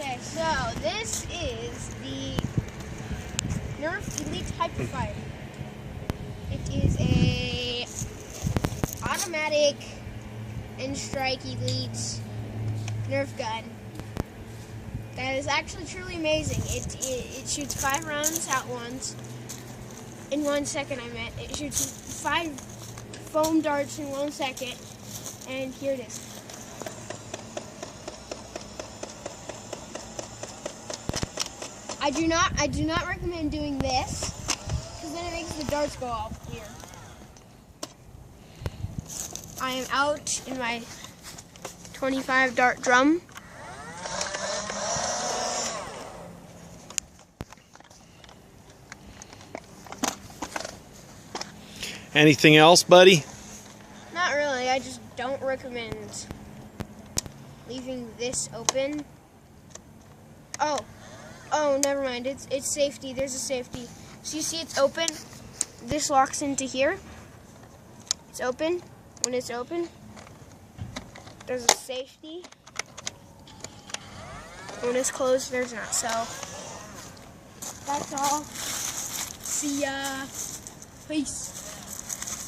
Okay, so this is the Nerf Elite Hyperfire. It is a automatic and strike elite Nerf gun that is actually truly amazing. It shoots 5 rounds at once in 1 second. It shoots 5 foam darts in 1 second, and here it is. I do not recommend doing this, because then it makes the darts go off here. I am out in my 25 dart drum. Anything else, buddy? Not really. I just don't recommend leaving this open. Oh, never mind. It's safety. There's a safety. So you see it's open. This locks into here. It's open. When it's open, there's a safety. When it's closed, there's not. So that's all. See ya. Peace.